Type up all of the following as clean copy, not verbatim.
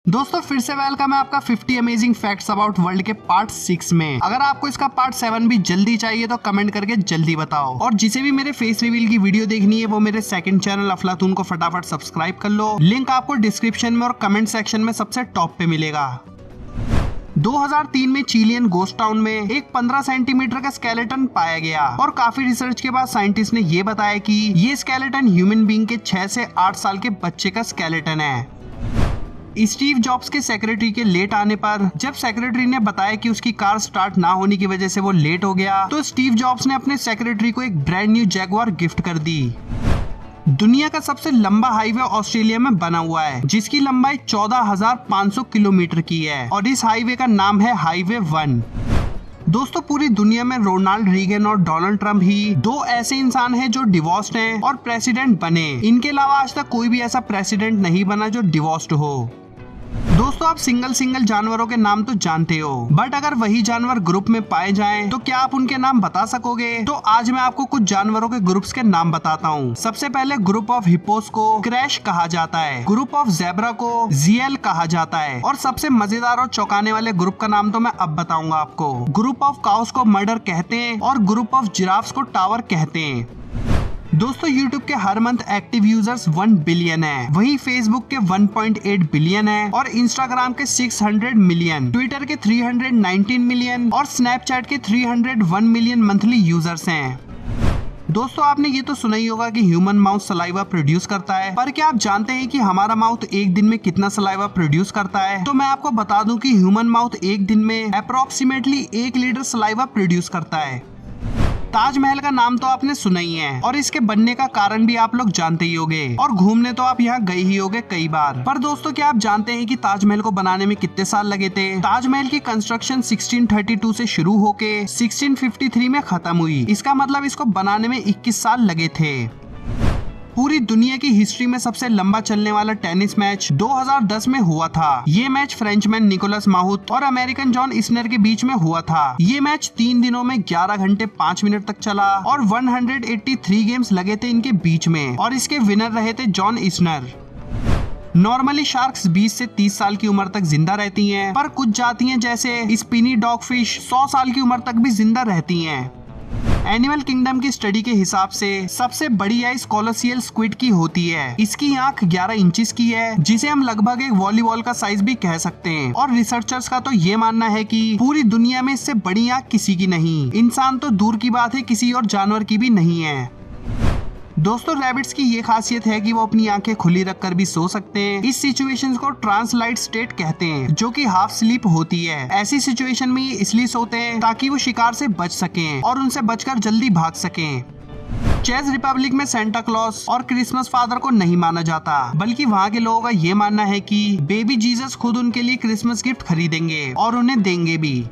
दोस्तों फिर से वेलकम है आपका 50 अमेजिंग फैक्ट्स अबाउट वर्ल्ड के पार्ट 6 में। अगर आपको इसका पार्ट 7 भी जल्दी चाहिए तो कमेंट करके जल्दी बताओ। और जिसे भी मेरे फेस रिवील की वीडियो देखनी है वो मेरे सेकंड चैनल अफलातून को फटाफट सब्सक्राइब कर लो। लिंक आपको डिस्क्रिप्शन में और कमेंट सेक्शन में सबसे टॉप पे मिलेगा। 2003 में चिलियन गोस्ट टाउन में एक 15 सेंटीमीटर का स्केलेटन पाया गया और काफी रिसर्च के बाद साइंटिस्ट ने ये बताया कि ये स्केलेटन ह्यूमन बीइंग के 6 से 8 साल के बच्चे का स्केलेटन है। स्टीव जॉब्स के सेक्रेटरी के लेट आने पर जब सेक्रेटरी ने बताया कि उसकी कार स्टार्ट ना होने की वजह से वो लेट हो गया तो स्टीव जॉब्स ने अपने सेक्रेटरी को एक ब्रांड न्यू जैगुआर गिफ्ट कर दी। दुनिया का सबसे लंबा हाईवे ऑस्ट्रेलिया में बना हुआ है जिसकी लंबाई 14,500 किलोमीटर की है और इस हाईवे का नाम है हाईवे 1। दोस्तों पूरी दुनिया में रोनाल्ड रीगन और डोनाल्ड ट्रंप ही दो ऐसे इंसान हैं जो डिवोर्स्ड हैं और प्रेसिडेंट बने। इनके अलावा आज तक कोई भी ऐसा प्रेसिडेंट नहीं बना जो डिवोर्स्ड हो। दोस्तों आप सिंगल जानवरों के नाम तो जानते हो, बट अगर वही जानवर ग्रुप में पाए जाएं तो क्या आप उनके नाम बता सकोगे? तो आज मैं आपको कुछ जानवरों के ग्रुप्स के नाम बताता हूँ। सबसे पहले ग्रुप ऑफ हिप्पोस को क्रैश कहा जाता है, ग्रुप ऑफ ज़ेब्रा को जियल कहा जाता है और सबसे मजेदार और चौंकाने वाले ग्रुप का नाम तो मैं अब बताऊंगा आपको। ग्रुप ऑफ काउस को मर्डर कहते हैं और ग्रुप ऑफ जिराफ्स को टावर कहते हैं। दोस्तों YouTube के हर मंथ एक्टिव यूजर्स 1 बिलियन है, वहीं Facebook के 1.8 बिलियन है और Instagram के 600 मिलियन, ट्विटर के 319 मिलियन और स्नैपचैट के 301 मिलियन मंथली यूजर्स हैं। दोस्तों आपने ये तो सुना ही होगा कि ह्यूमन माउथ सलाइवा प्रोड्यूस करता है, पर क्या आप जानते हैं कि हमारा माउथ एक दिन में कितना सलाइवा प्रोड्यूस करता है? तो मैं आपको बता दूं कि ह्यूमन माउथ एक दिन में अप्रोक्सीमेटली 1 लीटर सलाइवा प्रोड्यूस करता है। ताजमहल का नाम तो आपने सुना ही है और इसके बनने का कारण भी आप लोग जानते ही होंगे और घूमने तो आप यहाँ गए ही होंगे कई बार। पर दोस्तों क्या आप जानते हैं कि ताजमहल को बनाने में कितने साल लगे थे? ताजमहल की कंस्ट्रक्शन 1632 से शुरू होके 1653 में खत्म हुई। इसका मतलब इसको बनाने में 21 साल लगे थे। पूरी दुनिया की हिस्ट्री में सबसे लंबा चलने वाला टेनिस मैच 2010 में हुआ था। ये मैच फ्रेंचमैन निकोलस माहुत और अमेरिकन जॉन इस्नर के बीच में हुआ था। ये मैच 3 दिनों में 11 घंटे 5 मिनट तक चला और 183 गेम्स लगे थे इनके बीच में और इसके विनर रहे थे जॉन इस्नर। नॉर्मली शार्क्स 20 से 30 साल की उम्र तक जिंदा रहती हैं, पर कुछ जातियां जैसे स्पिनी डॉगफिश 100 साल की उम्र तक भी जिंदा रहती हैं। एनिमल किंगडम की स्टडी के हिसाब से सबसे बड़ी आइस कोलोसियल स्क्विड की होती है। इसकी आंख 11 इंचेस की है जिसे हम लगभग एक वॉलीबॉल का साइज भी कह सकते हैं और रिसर्चर्स का तो ये मानना है कि पूरी दुनिया में इससे बड़ी आंख किसी की नहीं। इंसान तो दूर की बात है, किसी और जानवर की भी नहीं है। दोस्तों रैबिट्स की ये खासियत है कि वो अपनी आंखें खुली रखकर भी सो सकते हैं। इस सिचुएशन को ट्रांसलाइट स्टेट कहते हैं जो कि हाफ स्लीप होती है। ऐसी सिचुएशन में ये इसलिए सोते हैं ताकि वो शिकार से बच सकें और उनसे बचकर जल्दी भाग सकें। चेक रिपब्लिक में सेंटा क्लॉस और क्रिसमस फादर को नहीं माना जाता, बल्कि वहाँ के लोगों का ये मानना है कि बेबी जीसस खुद उनके लिए क्रिसमस गिफ्ट खरीदेंगे और उन्हें देंगे भी।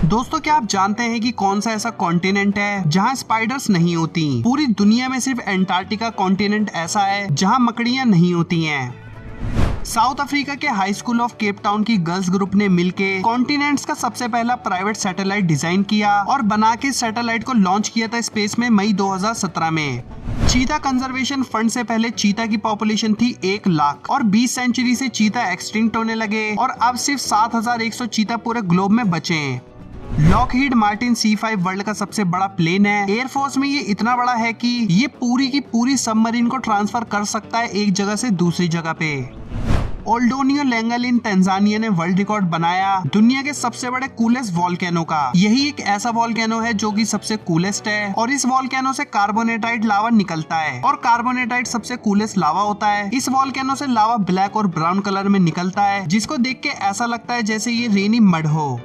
दोस्तों क्या आप जानते हैं कि कौन सा ऐसा कॉन्टिनेंट है जहां स्पाइडर्स नहीं होती? पूरी दुनिया में सिर्फ एंटार्क्टिका कॉन्टिनेंट ऐसा है जहां मकड़ियां नहीं होती हैं। साउथ अफ्रीका के high school of Cape Town की गर्ल्स ग्रुप ने मिलके कॉन्टिनेंट्स का सबसे पहला प्राइवेट सैटेलाइट डिजाइन किया और बना के सैटेलाइट को लॉन्च किया था स्पेस में मई 2017 में। चीता कंजर्वेशन फंड से पहले चीता की पॉपुलेशन थी 1 लाख और 20 सेंचुरी से चीता एक्सटिंक्ट होने लगे और अब सिर्फ 7,100 चीता पूरे ग्लोब में बचे हैं। लॉकहीड मार्टिन C5 वर्ल्ड का सबसे बड़ा प्लेन है। एयरफोर्स में ये इतना बड़ा है कि ये पूरी की पूरी सबमरीन को ट्रांसफर कर सकता है एक जगह से दूसरी जगह पे। ओल्डोनियो लेंगल इन तंजानिया ने वर्ल्ड रिकॉर्ड बनाया दुनिया के सबसे बड़े कूलेस्ट वॉल्केनो का। यही एक ऐसा वॉल्केनो है जो कि सबसे कूलेस्ट है और इस वॉल्केनो से कार्बोनेटाइट लावा निकलता है और कार्बोनेटाइट सबसे कूलेस्ट लावा होता है। इस वॉल्केनो से लावा ब्लैक और ब्राउन कलर में निकलता है जिसको देख के ऐसा लगता है जैसे ये रेनी मड हो।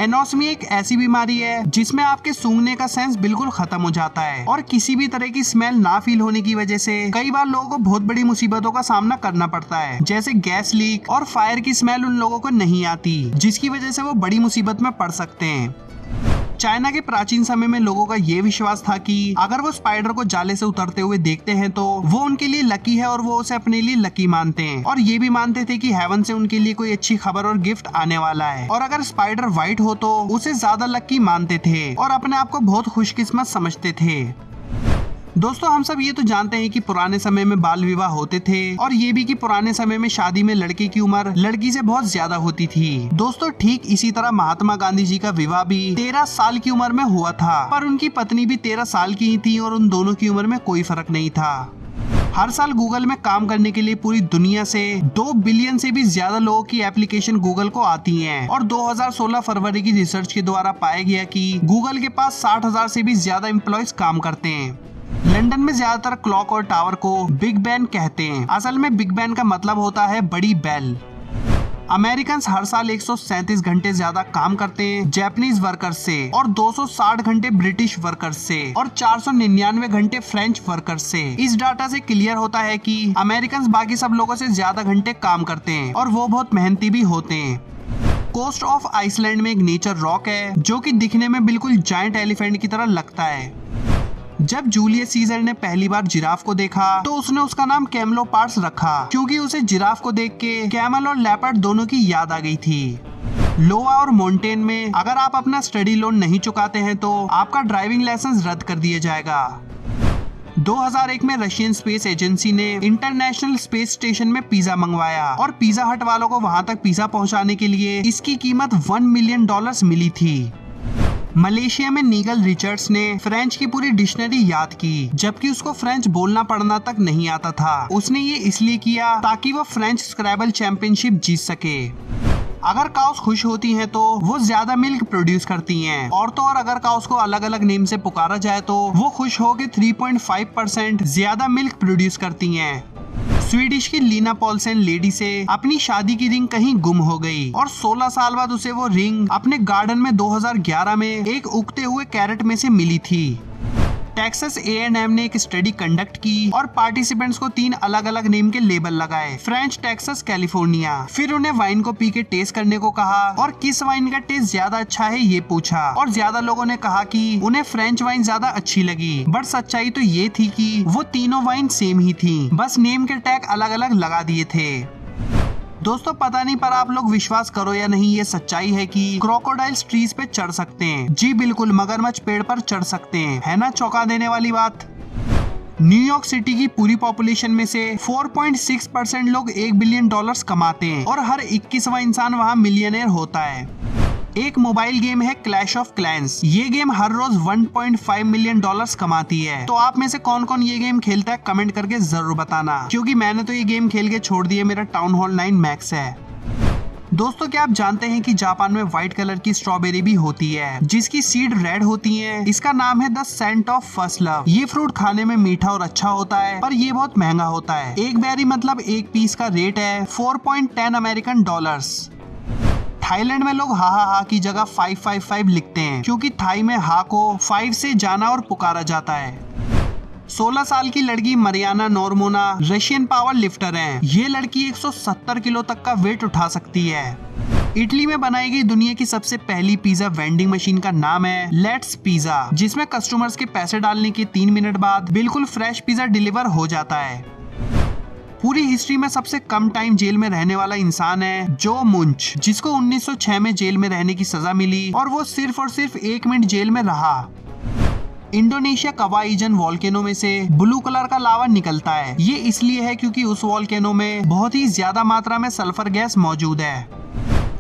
एनोस्मी एक ऐसी बीमारी है जिसमें आपके सूंघने का सेंस बिल्कुल खत्म हो जाता है और किसी भी तरह की स्मेल ना फील होने की वजह से कई बार लोगों को बहुत बड़ी मुसीबतों का सामना करना पड़ता है, जैसे गैस लीक और फायर की स्मेल उन लोगों को नहीं आती जिसकी वजह से वो बड़ी मुसीबत में पड़ सकते हैं। चाइना के प्राचीन समय में लोगों का ये विश्वास था कि अगर वो स्पाइडर को जाले से उतरते हुए देखते हैं तो वो उनके लिए लकी है और वो उसे अपने लिए लकी मानते हैं और ये भी मानते थे कि हेवन से उनके लिए कोई अच्छी खबर और गिफ्ट आने वाला है और अगर स्पाइडर व्हाइट हो तो उसे ज्यादा लकी मानते थे और अपने आप को बहुत खुशकिस्मत समझते थे। दोस्तों हम सब ये तो जानते हैं कि पुराने समय में बाल विवाह होते थे और ये भी कि पुराने समय में शादी में लड़के की उम्र लड़की से बहुत ज्यादा होती थी। दोस्तों ठीक इसी तरह महात्मा गांधी जी का विवाह भी 13 साल की उम्र में हुआ था, पर उनकी पत्नी भी 13 साल की ही थी और उन दोनों की उम्र में कोई फर्क नहीं था। हर साल गूगल में काम करने के लिए पूरी दुनिया से 2 बिलियन से भी ज्यादा लोगों की एप्लीकेशन गूगल को आती हैं और 2016 फरवरी की रिसर्च के द्वारा पाया गया कि गूगल के पास 60,000 से भी ज्यादा एम्प्लॉयज काम करते हैं। लंदन में ज्यादातर क्लॉक और टावर को बिग बैन कहते हैं। असल में बिग बैन का मतलब होता है बड़ी बेल। अमेरिकन हर साल 137 घंटे ज्यादा काम करते हैं जापानीज वर्कर्स से और 260 घंटे ब्रिटिश वर्कर्स से और 499 घंटे फ्रेंच वर्कर्स से। इस डाटा से क्लियर होता है कि अमेरिकन बाकी सब लोगों से ज्यादा घंटे काम करते हैं और वो बहुत मेहनती भी होते हैं। कोस्ट ऑफ आइसलैंड में एक नेचर रॉक है जो कि दिखने में बिल्कुल जायंट एलिफेंट की तरह लगता है। जब जूलियस सीजर ने पहली बार जिराफ को देखा तो उसने उसका नाम कैमलोपार्ड्स रखा क्योंकि उसे जिराफ को देख के कैमल और लेपर्ड दोनों की याद आ गई थी। लोआ और माउंटेन में अगर आप अपना स्टडी लोन नहीं चुकाते हैं तो आपका ड्राइविंग लाइसेंस रद्द कर दिया जाएगा। 2001 में रशियन स्पेस एजेंसी ने इंटरनेशनल स्पेस स्टेशन में पिज्जा मंगवाया और पिज्जा हट वालों को वहां तक पिज्जा पहुंचाने के लिए इसकी कीमत $1 मिलियन मिली थी। मलेशिया में नीगल रिचर्ड्स ने फ्रेंच की पूरी डिक्शनरी याद की, जबकि उसको फ्रेंच बोलना पढ़ना तक नहीं आता था। उसने ये इसलिए किया ताकि वो फ्रेंच स्क्रैबल चैंपियनशिप जीत सके। अगर काउस खुश होती हैं तो वो ज्यादा मिल्क प्रोड्यूस करती हैं और तो और अगर काउस को अलग अलग नेम से पुकारा जाए तो वो खुश होकर 3.5% ज्यादा मिल्क प्रोड्यूस करती हैं। स्वीडिश की लीना पॉल्सन लेडी से अपनी शादी की रिंग कहीं गुम हो गई और 16 साल बाद उसे वो रिंग अपने गार्डन में 2011 में एक उगते हुए कैरेट में से मिली थी। टेक्सास A&M ने एक स्टडी कंडक्ट की और पार्टिसिपेंट्स को 3 अलग अलग नेम के लेबल लगाए, फ्रेंच, टेक्सास, कैलिफोर्निया। फिर उन्हें वाइन को पी के टेस्ट करने को कहा और किस वाइन का टेस्ट ज्यादा अच्छा है ये पूछा और ज्यादा लोगों ने कहा कि उन्हें फ्रेंच वाइन ज्यादा अच्छी लगी। बट सच्चाई तो ये थी कि वो तीनों वाइन सेम ही थी, बस नेम के टैग अलग अलग लगा दिए थे। दोस्तों पता नहीं पर आप लोग विश्वास करो या नहीं, ये सच्चाई है कि क्रोकोडाइल्स ट्रीज पे चढ़ सकते हैं। जी बिल्कुल, मगरमच्छ पेड़ पर चढ़ सकते हैं। है ना चौंका देने वाली बात। न्यूयॉर्क सिटी की पूरी पॉपुलेशन में से 4.6% लोग $1 बिलियन कमाते हैं और हर 21वां इंसान वहाँ मिलियनेयर होता है। एक मोबाइल गेम है क्लैश ऑफ क्लैंस। ये गेम हर रोज $1.5 मिलियन कमाती है। तो आप में से कौन कौन ये गेम खेलता है कमेंट करके जरूर बताना, क्योंकि मैंने तो ये गेम खेल के छोड़ दिया। मेरा टाउन हॉल 9 मैक्स है। दोस्तों क्या आप जानते हैं कि जापान में व्हाइट कलर की स्ट्रॉबेरी भी होती है जिसकी सीड रेड होती है। इसका नाम है the scent of first love. ये फ्रूट खाने में मीठा और अच्छा होता है पर ये बहुत महंगा होता है। एक बेरी मतलब एक पीस का रेट है $4.10 अमेरिकन। थाईलैंड में लोग हा हा हा की जगह 555 लिखते हैं क्योंकि थाई में हा को 5 से जाना और पुकारा जाता है। 16 साल की लड़की मरियाना नॉर्मोना रशियन पावर लिफ्टर है। ये लड़की 170 किलो तक का वेट उठा सकती है। इटली में बनाई गई दुनिया की सबसे पहली पिज्जा वेंडिंग मशीन का नाम है लेट्स पिज्जा, जिसमें कस्टमर्स के पैसे डालने के 3 मिनट बाद बिल्कुल फ्रेश पिज्जा डिलीवर हो जाता है। पूरी हिस्ट्री में सबसे कम टाइम जेल में रहने वाला इंसान है जो मुंच, जिसको 1906 में जेल में रहने की सजा मिली और वो सिर्फ और सिर्फ 1 मिनट जेल में रहा। इंडोनेशिया कवाईजन वॉल्केनो में से ब्लू कलर का लावा निकलता है। ये इसलिए है क्योंकि उस वॉल्केनो में बहुत ही ज्यादा मात्रा में सल्फर गैस मौजूद है।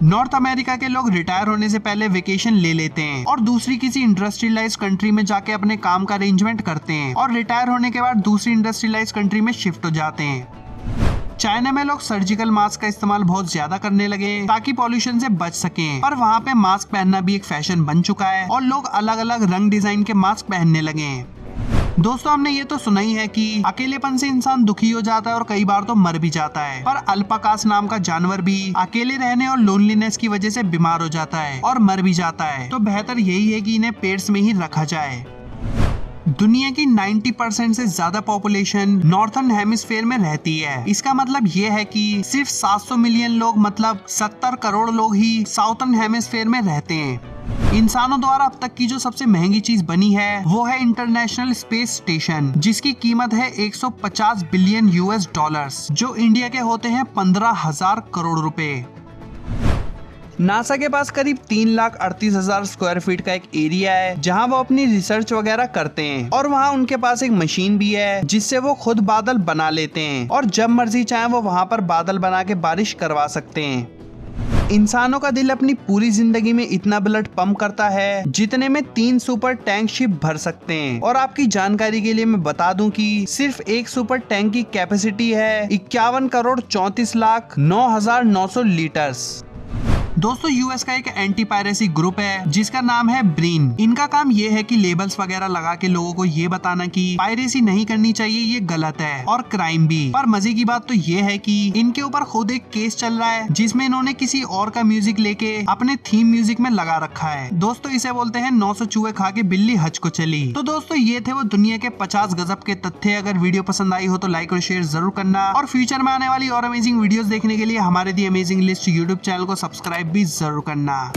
नॉर्थ अमेरिका के लोग रिटायर होने से पहले वेकेशन ले लेते हैं और दूसरी किसी इंडस्ट्रियलाइज्ड कंट्री में जाके अपने काम का अरेंजमेंट करते हैं और रिटायर होने के बाद दूसरी इंडस्ट्रियलाइज्ड कंट्री में शिफ्ट हो जाते हैं। चाइना में लोग सर्जिकल मास्क का इस्तेमाल बहुत ज्यादा करने लगे ताकि पॉल्यूशन से बच सकें, पर वहाँ पे मास्क पहनना भी एक फैशन बन चुका है और लोग अलग अलग रंग डिजाइन के मास्क पहनने लगे हैं। दोस्तों हमने ये तो सुना ही है कि अकेलेपन से इंसान दुखी हो जाता है और कई बार तो मर भी जाता है, पर अल्पाकास नाम का जानवर भी अकेले रहने और लोनलीनेस की वजह से बीमार हो जाता है और मर भी जाता है। तो बेहतर यही है कि इन्हें पेट्स में ही रखा जाए। दुनिया की 90% से ज्यादा पॉपुलेशन नॉर्थर्न हेमिस्फीयर में रहती है। इसका मतलब ये है कि सिर्फ 700 मिलियन लोग मतलब 70 करोड़ लोग ही साउथर्न हेमिस्फीयर में रहते हैं। इंसानों द्वारा अब तक की जो सबसे महंगी चीज बनी है वो है इंटरनेशनल स्पेस स्टेशन, जिसकी कीमत है $150 बिलियन, जो इंडिया के होते हैं 15,000 करोड़ रुपए। नासा के पास करीब 3,38,000 स्क्वायर फीट का एक एरिया है जहां वो अपनी रिसर्च वगैरह करते हैं और वहां उनके पास एक मशीन भी है जिससे वो खुद बादल बना लेते हैं और जब मर्जी चाहे वो वहां पर बादल बना के बारिश करवा सकते हैं। इंसानों का दिल अपनी पूरी जिंदगी में इतना ब्लड पंप करता है जितने में 3 सुपर टैंक शिप भर सकते हैं। और आपकी जानकारी के लिए मैं बता दूं कि सिर्फ एक सुपर टैंक की कैपेसिटी है 51,34,09,900 लीटर्स। दोस्तों यूएस का एक एंटी पायरेसी ग्रुप है जिसका नाम है ब्रीन। इनका काम ये है कि लेबल्स वगैरह लगा के लोगों को ये बताना कि पायरेसी नहीं करनी चाहिए, ये गलत है और क्राइम भी। पर मजे की बात तो ये है कि इनके ऊपर खुद एक केस चल रहा है जिसमें इन्होंने किसी और का म्यूजिक लेके अपने थीम म्यूजिक में लगा रखा है। दोस्तों इसे बोलते हैं 900 चूहे खा के बिल्ली हज को चली। तो दोस्तों ये थे वो दुनिया के 50 गजब के तथ्य। अगर वीडियो पसंद आई हो तो लाइक और शेयर जरूर करना और फ्यूचर में आने वाली और अमेजिंग वीडियोस देखने के लिए हमारे दी अमेजिंग लिस्ट यूट्यूब चैनल को सब्सक्राइब भी जरूर करना।